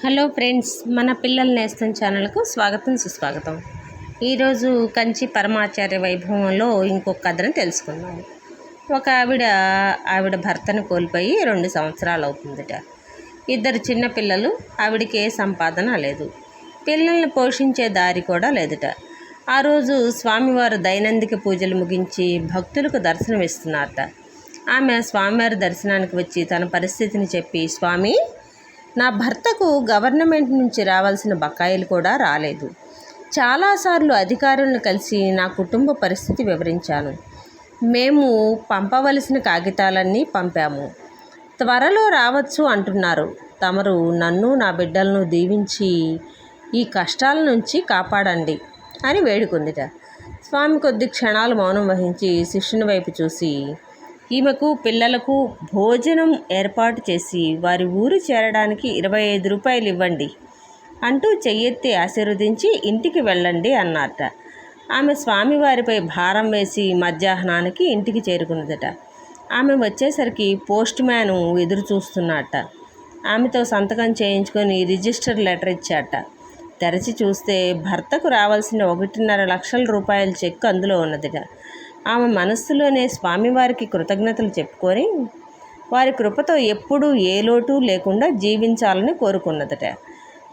Hello friends, మన పిల్లల నేస్తం ఛానల్కు స్వాగతం సుస్వాగతం. ఈరోజు కంచి పరమాచార్య వైభవంలో ఇంకొక కథను తెలుసుకుందాం. ఒక ఆవిడ భర్తను కోల్పోయి 2 సంవత్సరాలు అవుతుందట. 2 చిన్న పిల్లలు. ఆవిడికి ఏ సంపాదన లేదు. పిల్లల్ని పోషించే దారి కూడా లేదట. ఆ రోజు స్వామివారు దైనందిక పూజలు ముగించి భక్తులకు దర్శనమిస్తున్నారట. ఆమె స్వామివారి దర్శనానికి వచ్చి తన పరిస్థితిని చెప్పి, స్వామి, నా భర్తకు గవర్నమెంట్ నుంచి రావాల్సిన బకాయిలు కూడా రాలేదు. చాలాసార్లు అధికారులను కలిసి నా కుటుంబ పరిస్థితి వివరించాను. మేము పంపవలసిన కాగితాలన్నీ పంపాము. త్వరలో రావచ్చు అంటున్నారు. తమరు నన్ను నా బిడ్డలను దీవించి ఈ కష్టాల నుంచి కాపాడండి అని వేడుకుందిట. స్వామి కొద్ది క్షణాలు మౌనం వహించి శిష్యుని వైపు చూసి, ఈమెకు పిల్లలకు భోజనం ఏర్పాటు చేసి వారి ఊరు చేరడానికి 25 రూపాయలు ఇవ్వండి అంటూ చెయ్యెత్తి ఆశీర్వదించి ఇంటికి వెళ్ళండి అన్నారట. ఆమె స్వామివారిపై భారం వేసి మధ్యాహ్నానికి ఇంటికి చేరుకున్నదట. ఆమె వచ్చేసరికి పోస్ట్ మ్యాన్ ఎదురు చూస్తున్నట్ట. ఆమెతో సంతకం చేయించుకొని రిజిస్టర్ లెటర్ ఇచ్చాట. తెరచి చూస్తే భర్తకు రావాల్సిన 1.5 లక్షల రూపాయల చెక్ అందులో ఉన్నదిట. ఆమె మనస్సులోనే స్వామివారికి కృతజ్ఞతలు చెప్పుకొని వారి కృపతో ఎప్పుడూ ఏ లోటు లేకుండా జీవించాలని కోరుకున్నదట.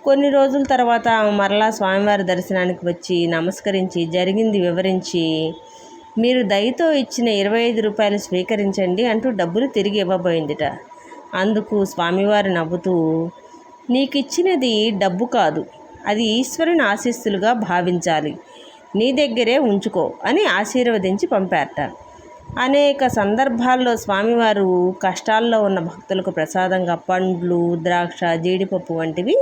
కొన్ని రోజుల తర్వాత ఆమె మరలా స్వామివారి దర్శనానికి వచ్చి నమస్కరించి జరిగింది వివరించి, మీరు దయతో ఇచ్చిన 25 రూపాయలు స్వీకరించండి అంటూ డబ్బులు తిరిగి ఇవ్వబోయిందిట. అందుకు స్వామివారు నవ్వుతూ, నీకిచ్చినది డబ్బు కాదు, అది ఈశ్వరుని ఆశీస్సులుగా భావించాలి, నీ దగ్గరే ఉంచుకో అని ఆశీర్వదించి పంపారట. అనేక సందర్భాల్లో స్వామివారు కష్టాల్లో ఉన్న భక్తులకు ప్రసాదంగా పండ్లు, ద్రాక్ష, జీడిపప్పు వంటివి,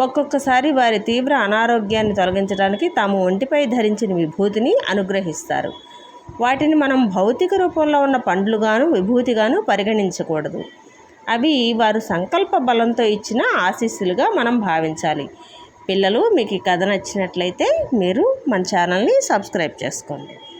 ఒక్కొక్కసారి వారి తీవ్ర అనారోగ్యాన్ని తొలగించడానికి తాము ఒంటిపై ధరించిన విభూతిని అనుగ్రహిస్తారు. వాటిని మనం భౌతిక రూపంలో ఉన్న పండ్లుగాను విభూతిగాను పరిగణించకూడదు. అవి వారు సంకల్ప బలంతో ఇచ్చిన ఆశీస్సులుగా మనం భావించాలి. పిల్లలు, మీకు ఈ కథ నచ్చినట్లయితే మీరు మన ఛానల్ని సబ్స్క్రైబ్ చేసుకోండి.